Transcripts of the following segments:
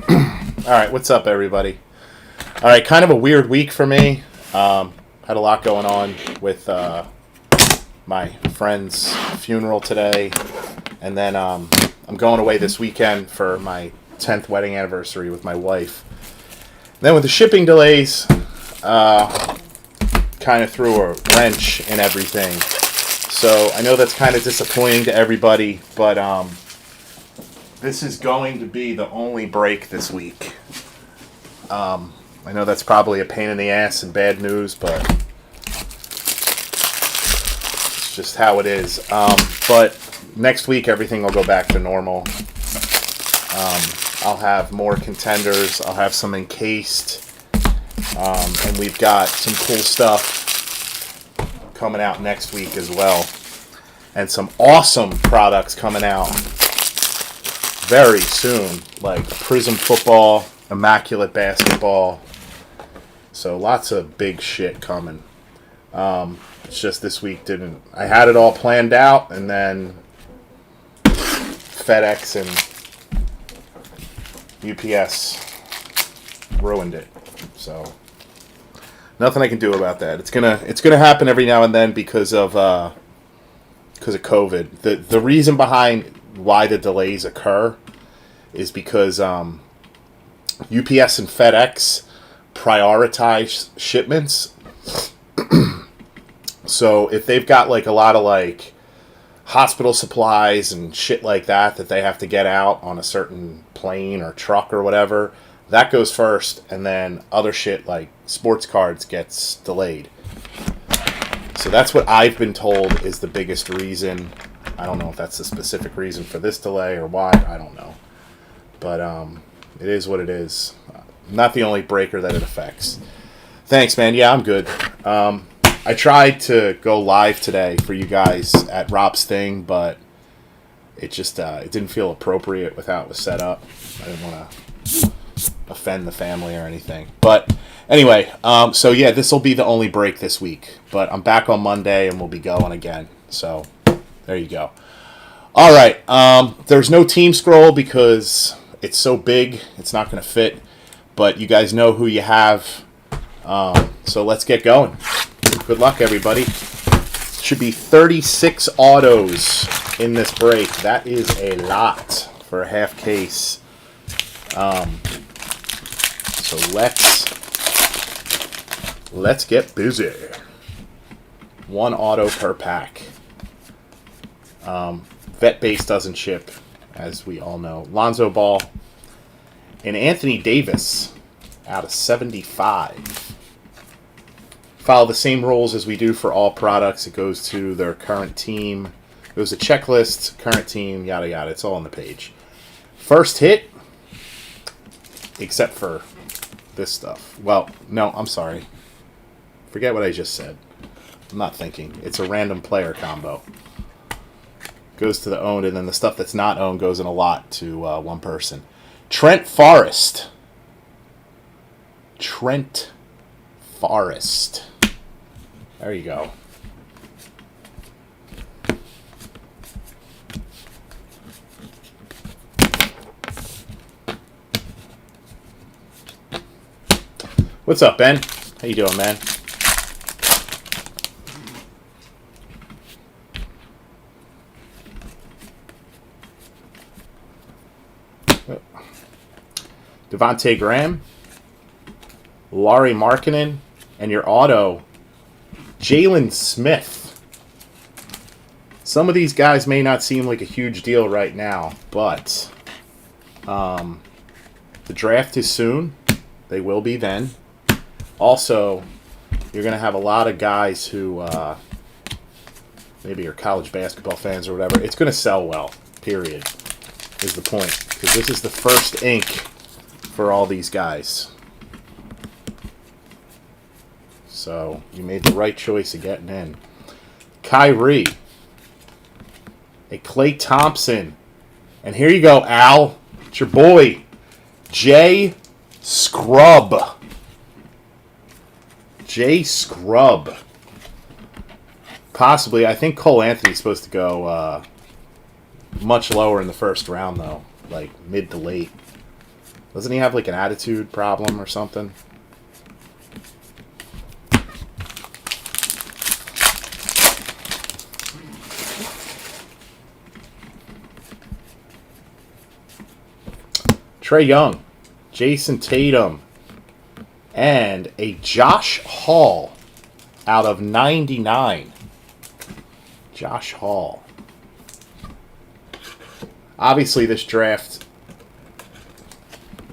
All right, what's up, everybody? All right, kind of a weird week for me. Had a lot going on with my friend's funeral today, and then I'm going away this weekend for my 10th wedding anniversary with my wife. Then with the shipping delays, kind of threw a wrench in everything. So I know that's kind of disappointing to everybody, but this is going to be the only break this week. I know that's probably a pain in the ass and bad news, but it's just how it is. But next week, everything will go back to normal. I'll have more contenders. I'll have some encased. And we've got some cool stuff coming out next week as well. And some awesome products coming out very soon, like Prism Football, Immaculate Basketball. So lots of big shit coming. It's just this week I had it all planned out, and then FedEx and UPS ruined it. So nothing I can do about that. It's gonna happen every now and then because of COVID. The reason behind why the delays occur is because UPS and FedEx prioritize shipments. So if they've got like a lot of like hospital supplies and shit like that they have to get out on a certain plane or truck or whatever, that goes first, and then other shit like sports cards gets delayed. So that's what I've been told is the biggest reason. I don't know if that's the specific reason for this delay or why. I don't know. But it is what it is. Not the only breaker that it affects. Thanks, man. Yeah, I'm good. I tried to go live today for you guys at Rob's thing, but it just it didn't feel appropriate with how it was set up. I didn't want to offend the family or anything. But anyway, so yeah, this will be the only break this week. But I'm back on Monday and we'll be going again. So there you go. All right. There's no team scroll because it's so big. It's not going to fit. But you guys know who you have. So let's get going. Good luck, everybody. Should be 36 autos in this break. That is a lot for a half case. So let's get busy. One auto per pack. Vet base doesn't ship, as we all know. Lonzo Ball and Anthony Davis out of 75. Follow the same rules as we do for all products. It goes to their current team. It goes to checklist, current team, yada yada. It's all on the page. First hit, except for this stuff. Well, no, I'm sorry. Forget what I just said. I'm not thinking. It's a random player combo. Goes to the owned, and then the stuff that's not owned goes in a lot to one person. Trent Forrest. Trent Forrest. There you go. What's up, Ben? How you doing, man? Devontae Graham, Lauri Markkanen, and your auto, Jalen Smith. Some of these guys may not seem like a huge deal right now, but the draft is soon. They will be then. Also, you're going to have a lot of guys who maybe are college basketball fans or whatever. It's going to sell well, period, is the point. Because this is the first ink for all these guys. So you made the right choice of getting in. Kyrie. A Klay Thompson. And here you go, Al. It's your boy, Jay Scrub. Jay Scrub. Possibly. I think Cole Anthony's supposed to go much lower in the first round, though. Like mid to late. Doesn't he have like an attitude problem or something? Trae Young, Jason Tatum, and a Josh Hall out of 99. Josh Hall. Obviously, this draft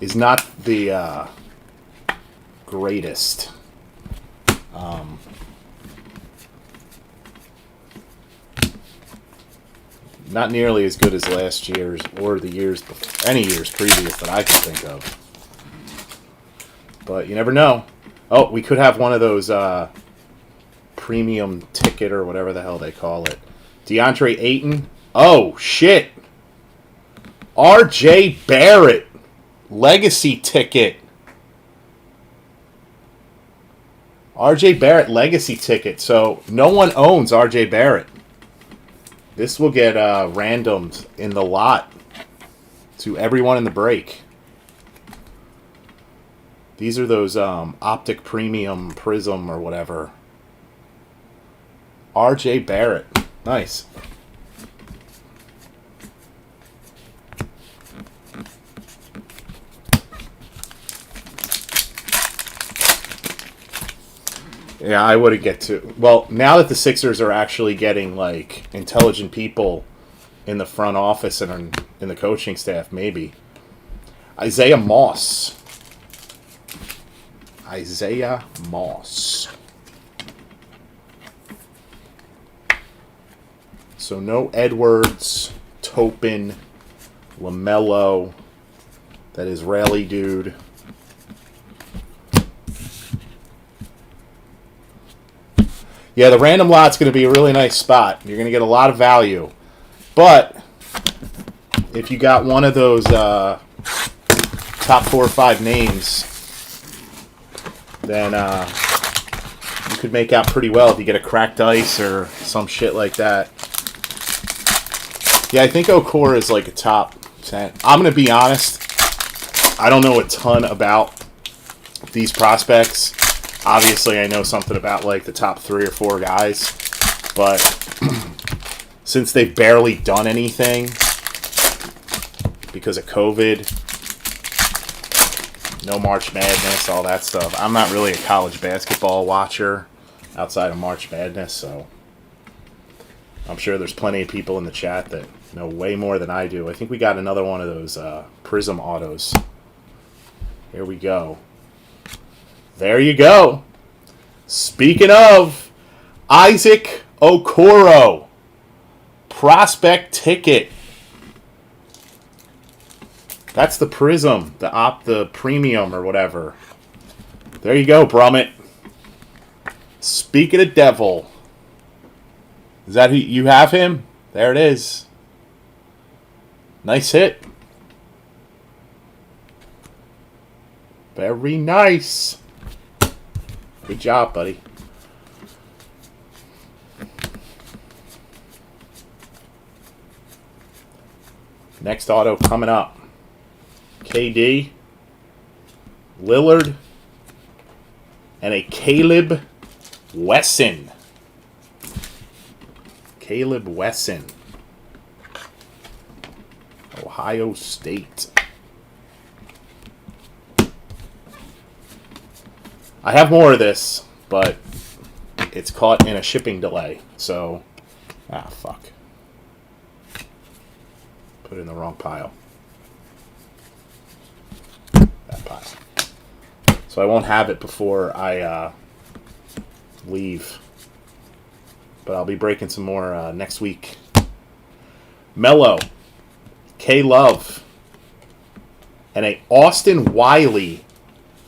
is not the greatest. Not nearly as good as last year's or the years before, any years previous that I can think of. But you never know. Oh, we could have one of those premium ticket or whatever the hell they call it. DeAndre Ayton. Oh, shit. R.J. Barrett. Legacy ticket. R.J. Barrett legacy ticket. So no one owns R.J. Barrett. This will get randomed in the lot to everyone in the break. These are those optic premium prism or whatever. R.J. Barrett. Nice. Yeah, I wouldn't get to... Well, now that the Sixers are actually getting, like, intelligent people in the front office and in the coaching staff, maybe. Isaiah Moss. Isaiah Moss. So no Edwards, Topin, LaMelo, that Israeli dude. Yeah, the random lot's going to be a really nice spot. You're going to get a lot of value. But if you got one of those top 4 or 5 names, then you could make out pretty well if you get a cracked ice or some shit like that. Yeah, I think Okora is like a top 10. I'm going to be honest. I don't know a ton about these prospects. Obviously, I know something about like the top 3 or 4 guys, but since they've barely done anything because of COVID, no March Madness, all that stuff, I'm not really a college basketball watcher outside of March Madness, so I'm sure there's plenty of people in the chat that know way more than I do. I think we got another one of those Prism autos. Here we go. There you go. Speaking of, Isaac Okoro. Prospect ticket. That's the Prism, the premium or whatever. There you go, Brummett. Speaking of devil. Is that who you have him? There it is. Nice hit. Very nice. Good job, buddy. Next auto coming up. KD, Lillard, and a Caleb Wesson. Caleb Wesson. Ohio State. I have more of this, but it's caught in a shipping delay. So, fuck. Put it in the wrong pile. That pile. So I won't have it before I leave. But I'll be breaking some more next week. Mello, K-Love, and a Austin Wiley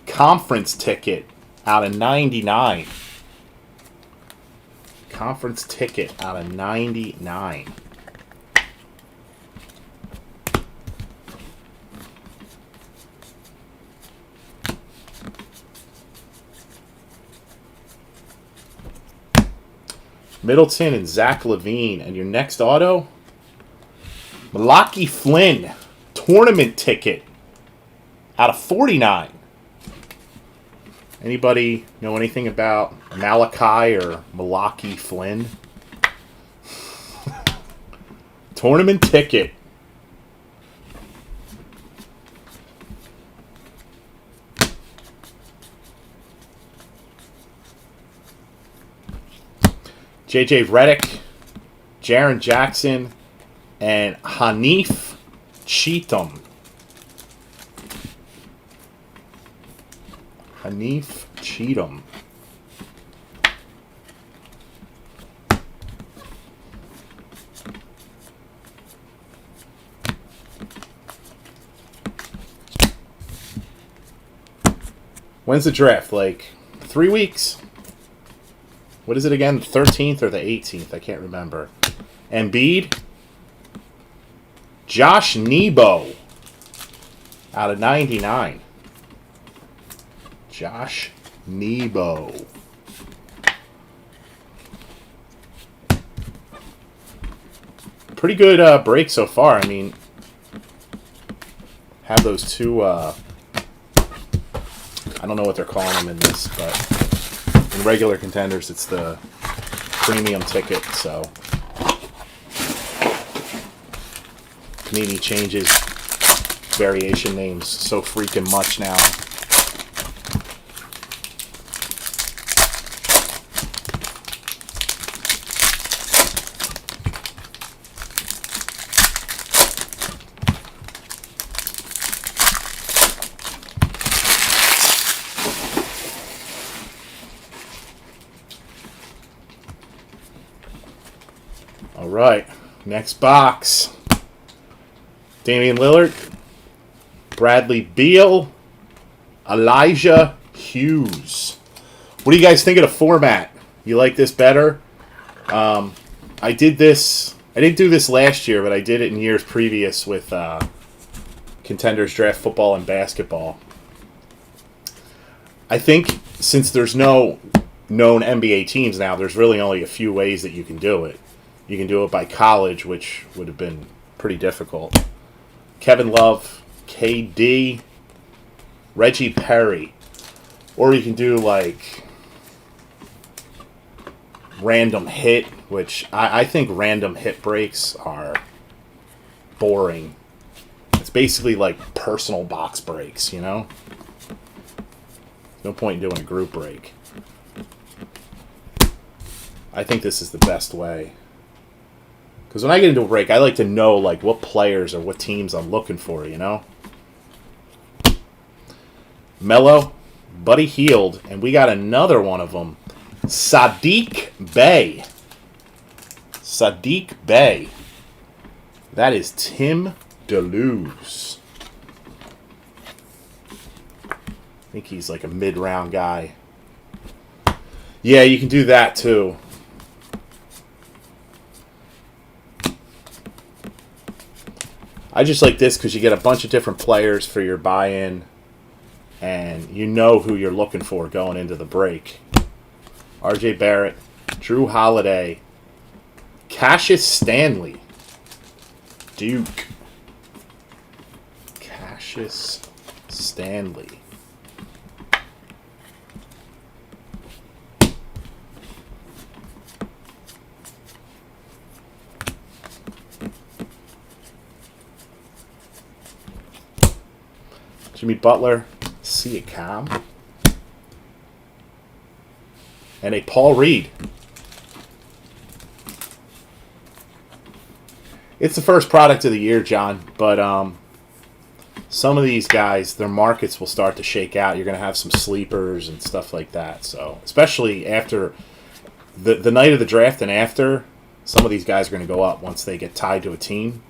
conference ticket out of 99. Conference ticket out of 99. Middleton and Zach LaVine. And your next auto, Malachi Flynn. Tournament ticket out of 49. Anybody know anything about Malachi or Malachi Flynn? Tournament ticket. J.J. Redick, Jaren Jackson, and Hanif Cheatham. Hanif Cheatham. When's the draft? Like 3 weeks? What is it again? The 13th or the 18th? I can't remember. Embiid. Josh Nebo. Out of 99. Josh Nebo. Pretty good break so far. I mean, have those two... I don't know what they're calling them in this, but in regular contenders, it's the premium ticket, so Panini changes variation names so freaking much now. All right, next box. Damian Lillard, Bradley Beal, Elijah Hughes. What do you guys think of the format? You like this better? I did this. I didn't do this last year, but I did it in years previous with Contenders Draft Football and Basketball. I think since there's no known NBA teams now, there's really only a few ways that you can do it. You can do it by college, which would have been pretty difficult. Kevin Love, KD, Reggie Perry. Or you can do like random hit, which I think random hit breaks are boring. It's basically like personal box breaks, you know? No point in doing a group break. I think this is the best way. Because when I get into a break, I like to know like what players or what teams I'm looking for, you know? Melo, Buddy Hield, and we got another one of them. Sadiq Bey. Sadiq Bey. That is Tim DeLuise. I think he's like a mid-round guy. Yeah, you can do that too. I just like this because you get a bunch of different players for your buy-in, and you know who you're looking for going into the break. R.J. Barrett, Drew Holiday, Cassius Stanley, Duke, Cassius Stanley. Jimmy Butler, Siakam, and a Paul Reed. It's the first product of the year, John, but some of these guys, their markets will start to shake out. You're going to have some sleepers and stuff like that. So, especially after the night of the draft and after, some of these guys are going to go up once they get tied to a team.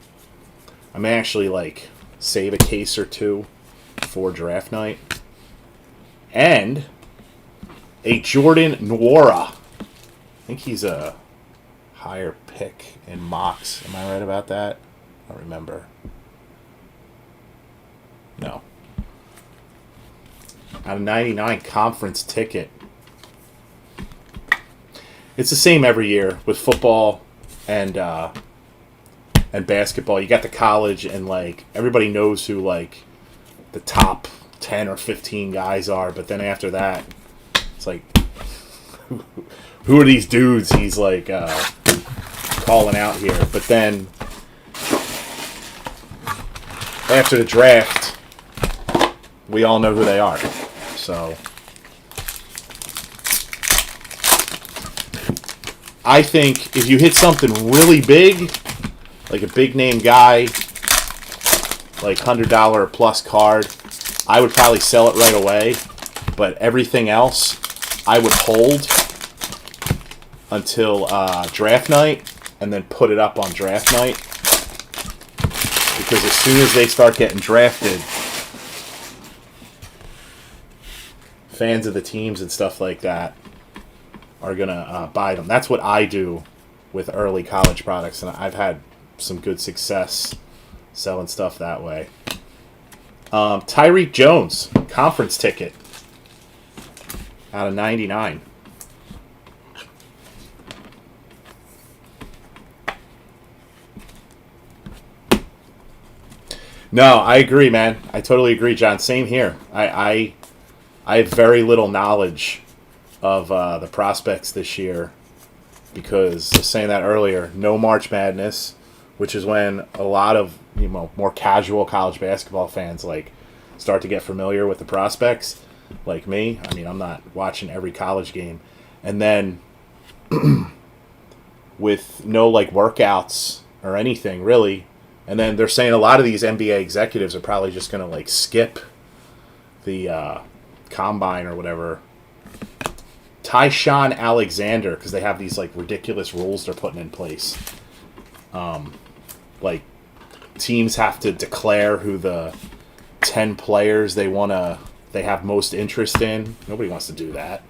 I may actually like save a case or two for draft night. And a Jordan Nwora. I think he's a higher pick in mocks. Am I right about that? I don't remember. No. Out of 99 conference ticket. It's the same every year with football and basketball. You got the college and like everybody knows who like the top 10 or 15 guys are, but then after that, it's like, who are these dudes he's like calling out here? But then after the draft, we all know who they are. So I think if you hit something really big, like a big name guy, like $100 plus card, I would probably sell it right away. But everything else, I would hold until draft night and then put it up on draft night. Because as soon as they start getting drafted, fans of the teams and stuff like that are going to buy them. That's what I do with early college products, and I've had some good success selling stuff that way. Tyreek Jones, conference ticket out of 99. No, I agree, man. I totally agree, John. Same here. I have very little knowledge of the prospects this year because I was saying that earlier. No March Madness, which is when a lot of more casual college basketball fans like start to get familiar with the prospects, like me. I mean, I'm not watching every college game, and then with no like workouts or anything really. And then they're saying a lot of these NBA executives are probably just going to like skip the combine or whatever. Tyshawn Alexander, because they have these like ridiculous rules they're putting in place. Like teams have to declare who the 10 players they have most interest in. Nobody wants to do that.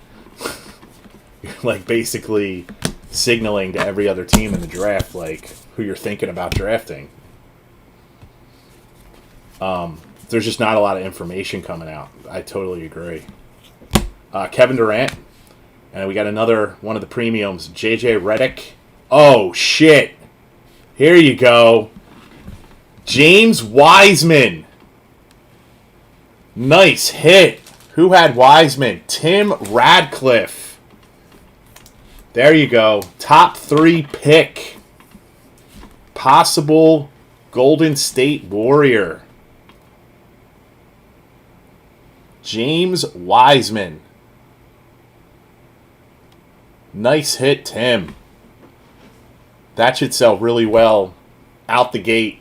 You're like basically signaling to every other team in the draft like who you're thinking about drafting. There's just not a lot of information coming out. I totally agree. Kevin Durant. And we got another one of the premiums, JJ Redick. Oh, shit. Here you go. James Wiseman. Nice hit. Who had Wiseman? Tim Radcliffe. There you go. Top 3 pick. Possible Golden State Warrior. James Wiseman. Nice hit, Tim. That should sell really well out the gate.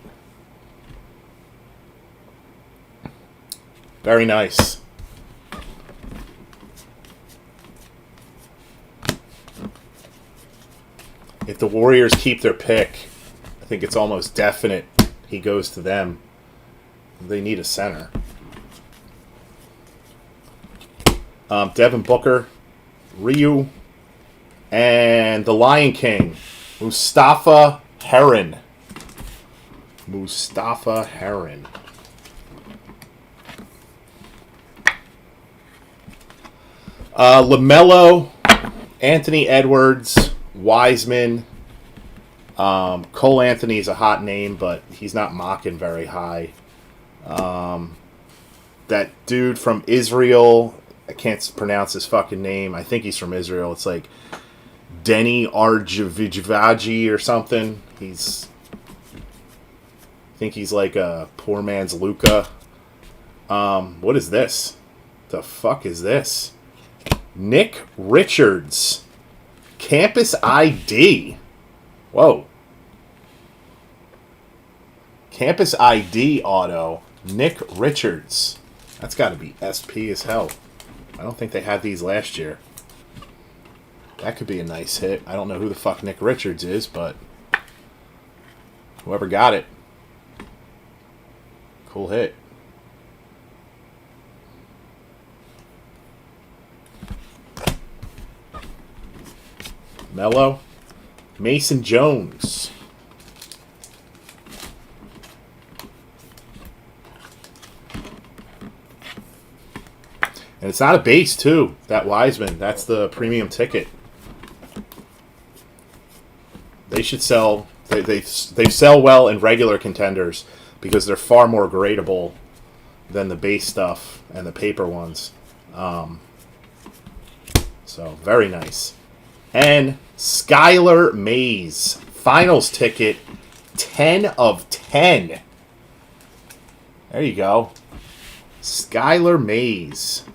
Very nice. If the Warriors keep their pick, I think it's almost definite he goes to them. They need a center. Devin Booker, Ryu, and the Lion King, Mustafa Heron. Mustafa Heron. LaMelo, Anthony Edwards, Wiseman. Cole Anthony is a hot name, but he's not mocking very high. That dude from Israel, I can't pronounce his fucking name. I think he's from Israel. It's like Denny Arjavaji or something. I think he's like a poor man's Luca. What is this? The fuck is this? Nick Richards. Campus ID. Whoa. Campus ID auto. Nick Richards. That's got to be SP as hell. I don't think they had these last year. That could be a nice hit. I don't know who the fuck Nick Richards is, but whoever got it. Cool hit. Melo. Mason Jones. And it's not a base, too. That Wiseman. That's the premium ticket. They should sell. They sell well in regular contenders because they're far more gradable than the base stuff and the paper ones. So very nice. And Skylar Mays, finals ticket, 10 of 10. There you go. Skylar Mays.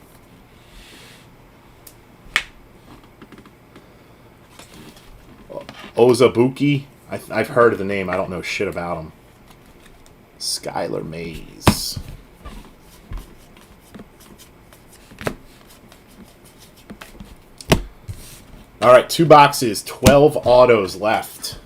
Ozabuki. I've heard of the name. I don't know shit about him. Skylar Mays. All right, 2 boxes, 12 autos left.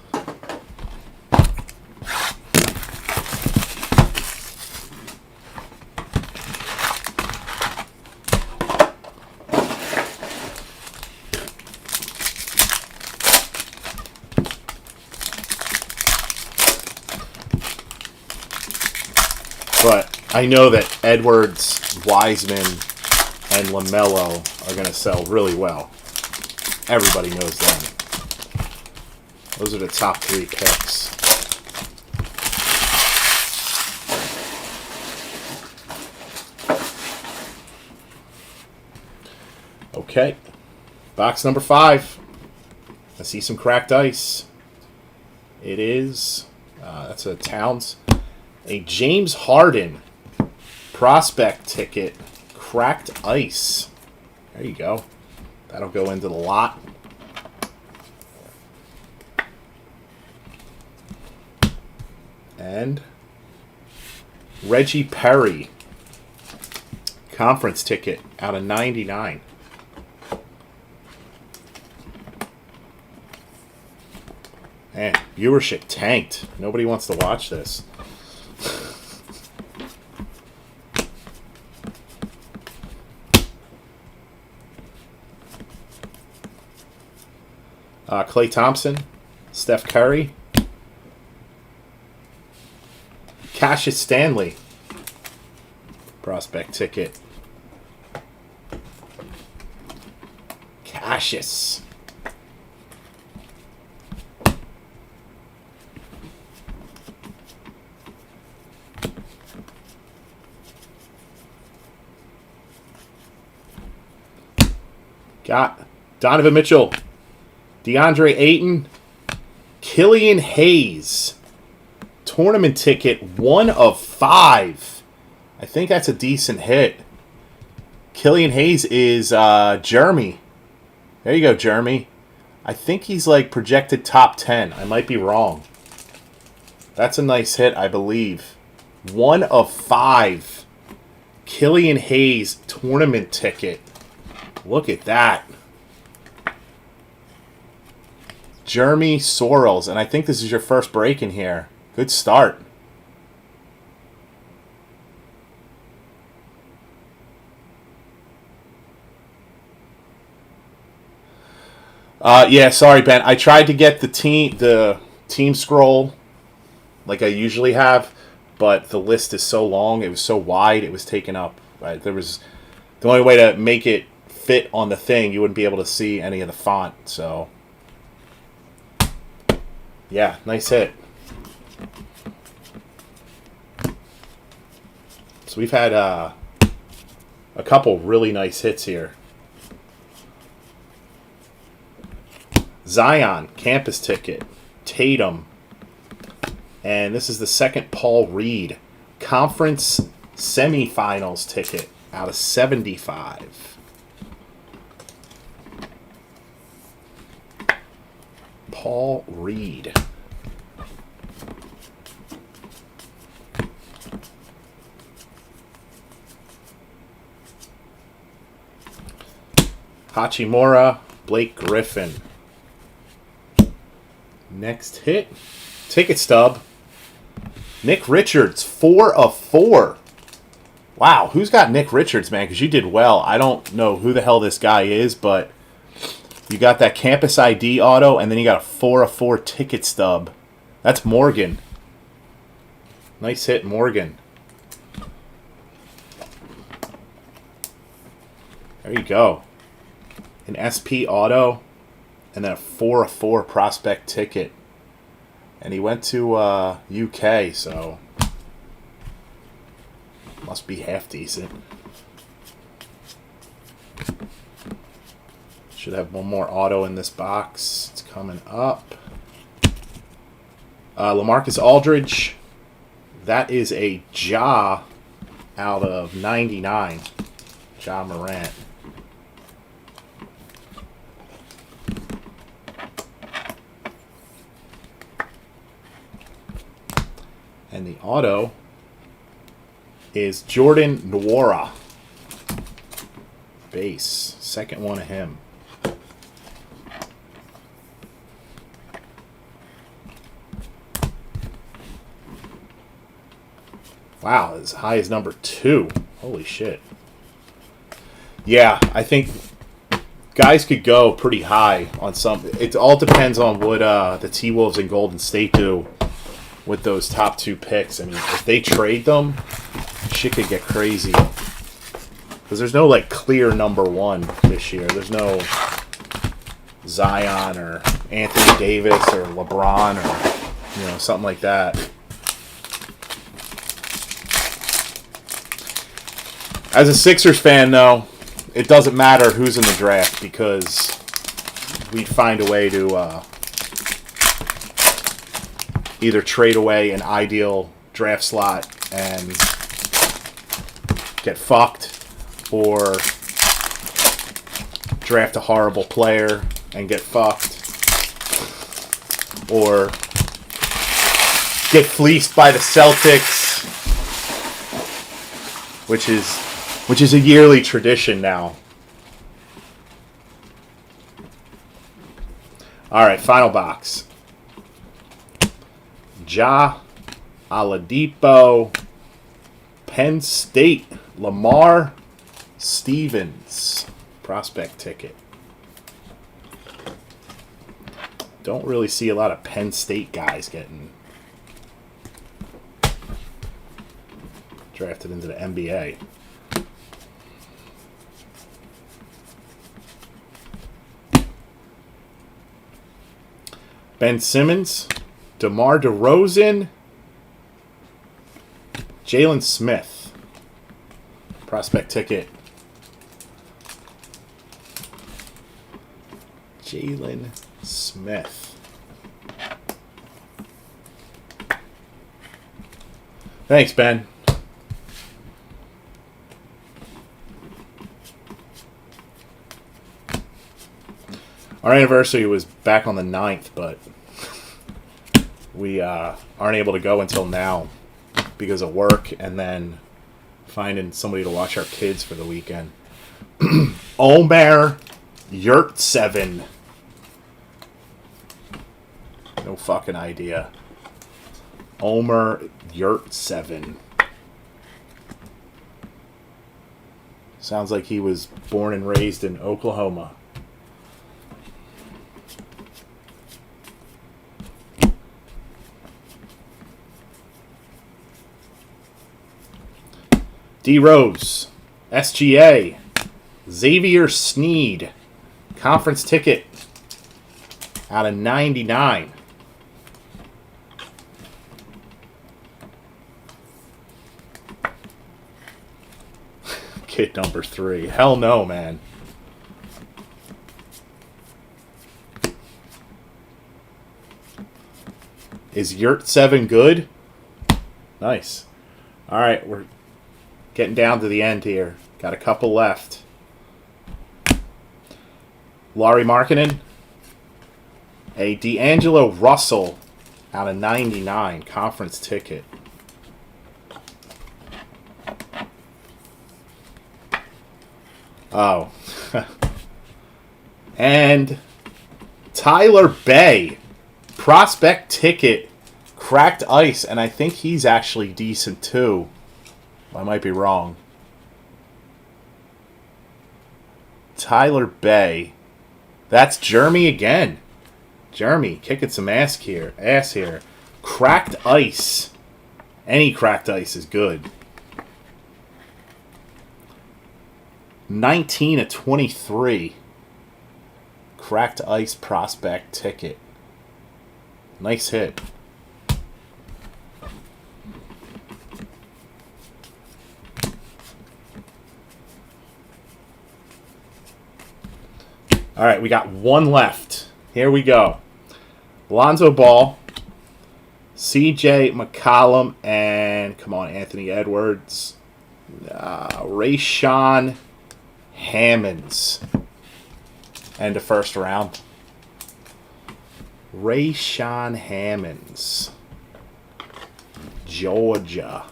But I know that Edwards, Wiseman, and LaMelo are going to sell really well. Everybody knows them. Those are the top 3 picks. Okay. Box number 5. I see some cracked ice. It is, that's a Towns. A James Harden prospect ticket, cracked ice. There you go. That'll go into the lot. And Reggie Perry conference ticket out of 99. Man, viewership tanked. Nobody wants to watch this. Klay Thompson, Steph Curry, Cassius Stanley, prospect ticket. Cassius. Got Donovan Mitchell, DeAndre Ayton, Killian Hayes, tournament ticket, 1 of 5. I think that's a decent hit. Killian Hayes is Jeremy. There you go, Jeremy. I think he's like projected top 10. I might be wrong. That's a nice hit, I believe. 1 of 5. Killian Hayes, tournament ticket. Look at that. Jeremy Sorrells, and I think this is your first break in here. Good start. Yeah, sorry, Ben. I tried to get the team scroll like I usually have, but the list is so long, it was so wide, it was taken up. Right? There was the only way to make it fit on the thing, you wouldn't be able to see any of the font, so yeah, nice hit. So we've had a couple really nice hits here. Zion, campus ticket. Tatum. And this is the second Paul Reed conference semifinals ticket out of 75. Paul Reed. Hachimura, Blake Griffin. Next hit. Ticket stub. Nick Richards, 4 of 4. Wow, who's got Nick Richards, man? Because you did well. I don't know who the hell this guy is, but you got that campus ID auto, and then you got a 4 of 4 ticket stub. That's Morgan. Nice hit, Morgan. There you go. An SP auto, and then a 4 of 4 prospect ticket. And he went to UK, so Must be half decent. Should have one more auto in this box. It's coming up. LaMarcus Aldridge. That is a Ja out of 99. Ja Morant. And the auto is Jordan Nwora. Base. Second one of him. Wow, as high as number 2. Holy shit. Yeah, I think guys could go pretty high on some. It all depends on what the T-Wolves and Golden State do with those top 2 picks. I mean, if they trade them, shit could get crazy. Because there's no, like, clear number 1 this year. There's no Zion or Anthony Davis or LeBron or, you know, something like that. As a Sixers fan, though, it doesn't matter who's in the draft because we'd find a way to either trade away an ideal draft slot and get fucked, or draft a horrible player and get fucked, or get fleeced by the Celtics, which is a yearly tradition now. All right, final box. Ja Oladipo, Penn State, Lamar Stevens, prospect ticket. Don't really see a lot of Penn State guys getting drafted into the NBA. Ben Simmons, DeMar DeRozan, Jalen Smith, prospect ticket. Jalen Smith. Thanks, Ben. Our anniversary was back on the 9th, but we aren't able to go until now because of work and then finding somebody to watch our kids for the weekend. Omer Yurtseven. No fucking idea. Omer Yurtseven. Sounds like he was born and raised in Oklahoma. D. Rose, SGA, Xavier Sneed, conference ticket out of 99. Kid number 3. Hell no, man. Is Yurt7 good? Nice. All right, we're getting down to the end here. Got a couple left. Lauri Markkanen. A D'Angelo Russell out of 99. Conference ticket. Oh. And Tyler Bay. Prospect ticket. Cracked ice. And I think he's actually decent too. I might be wrong. Tyler Bay. That's Jeremy again. Jeremy kicking some ass here. Cracked ice. Any cracked ice is good. 19 of 23. Cracked ice prospect ticket. Nice hit. All right, we got one left. Here we go. Lonzo Ball, C.J. McCollum, and come on, Anthony Edwards, Rayshawn Hammonds. End of first round. Rayshawn Hammonds, Georgia.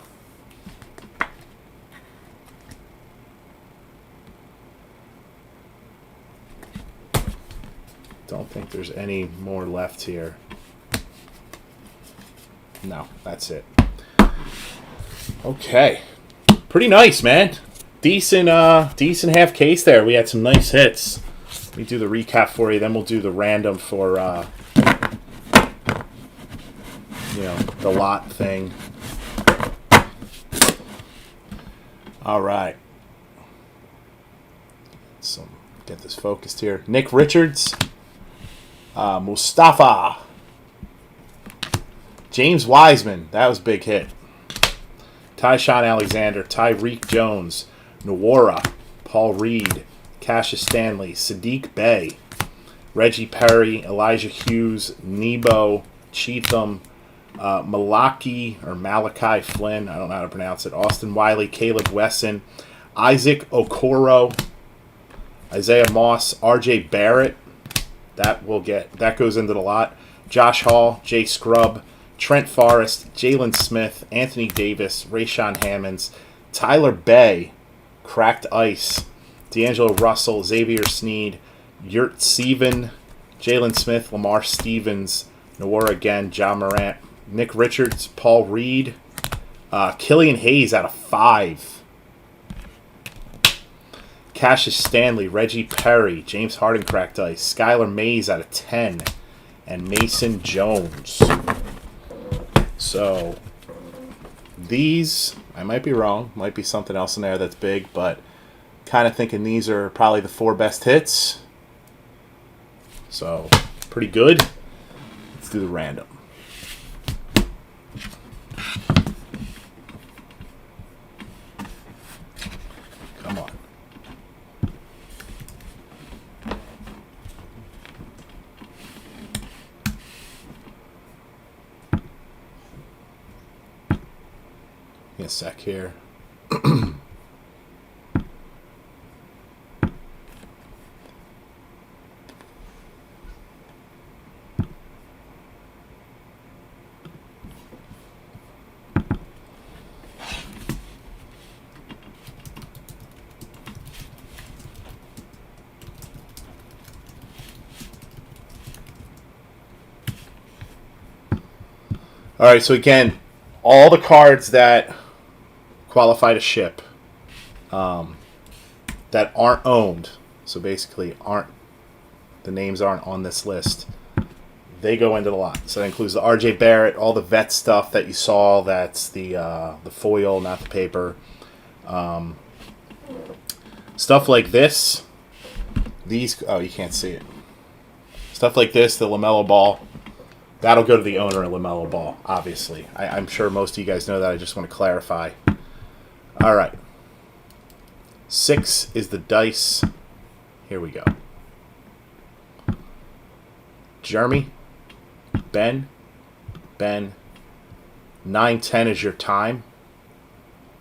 Don't think there's any more left here. No, that's it. Okay. Pretty nice, man. Decent half case there. We had some nice hits. Let me do the recap for you, then we'll do the random for the lot thing. All right. So get this focused here. Nick Richards, Mustafa, James Wiseman, that was a big hit. Tyshawn Alexander, Tyreek Jones, Nwora, Paul Reed, Cassius Stanley, Sadiq Bey, Reggie Perry, Elijah Hughes, Nebo, Cheatham, Malachi Flynn, I don't know how to pronounce it, Austin Wiley, Caleb Wesson, Isaac Okoro, Isaiah Moss, RJ Barrett, that goes into the lot, Josh Hall, Jay Scrubb, Trent Forrest, Jalen Smith, Anthony Davis, Rayshawn Hammonds, Tyler Bay, Cracked Ice, D'Angelo Russell, Xavier Sneed, Yurt Seven, Jalen Smith, Lamar Stevens, Nwora again, John Morant, Nick Richards, Paul Reed, Killian Hayes out of 5. Cassius Stanley, Reggie Perry, James Harden Cracked Ice, Skylar Mays out of 10, and Mason Jones. So, these, I might be wrong, might be something else in there that's big, but kind of thinking these are probably the 4 best hits. So, pretty good. Let's do the random. Come on. Give me a sec here. All right, so again, all the cards that qualify to ship that aren't owned, so basically the names aren't on this list, they go into the lot. So that includes the RJ Barrett, all the vet stuff that you saw, that's the foil, not the paper. Stuff like this, these, oh, you can't see it. Stuff like this, the LaMelo Ball, that'll go to the owner of LaMelo Ball, obviously. I'm sure most of you guys know that. I just want to clarify. All right. 6 is the dice. Here we go. Jeremy, Ben. 9-10 is your time.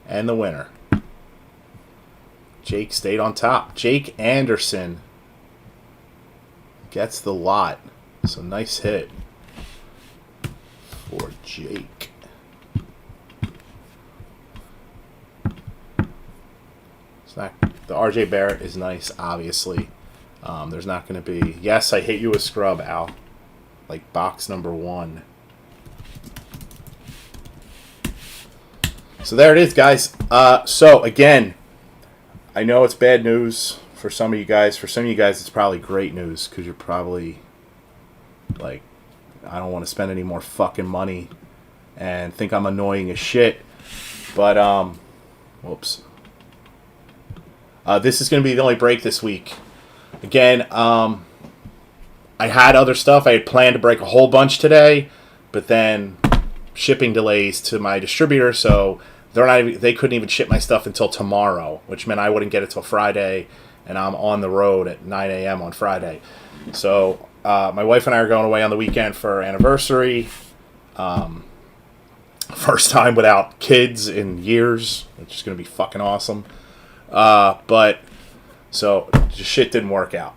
And the winner. Jake stayed on top. Jake Anderson gets the lot. So nice hit for Jake. It's not, the RJ Barrett is nice, obviously. There's not going to be... Yes, I hit you with Scrub, Al. Like box number 1. So there it is, guys. So, again, I know it's bad news for some of you guys. For some of you guys, it's probably great news because you're probably like, I don't want to spend any more fucking money and think I'm annoying as shit. But, whoops. This is going to be the only break this week. Again, I had other stuff. I had planned to break a whole bunch today, but then shipping delays to my distributor, so they couldn't even ship my stuff until tomorrow, which meant I wouldn't get it till Friday, and I'm on the road at 9 a.m. on Friday. So my wife and I are going away on the weekend for our anniversary. First time without kids in years, which is going to be fucking awesome. But so just shit didn't work out.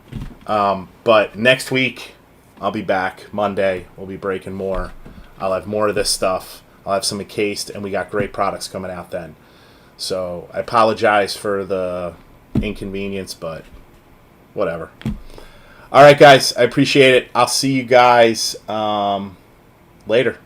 But next week I'll be back Monday. We'll be breaking more. I'll have more of this stuff. I'll have some encased, and we got great products coming out then. So I apologize for the inconvenience, but whatever. All right, guys. I appreciate it. I'll see you guys later.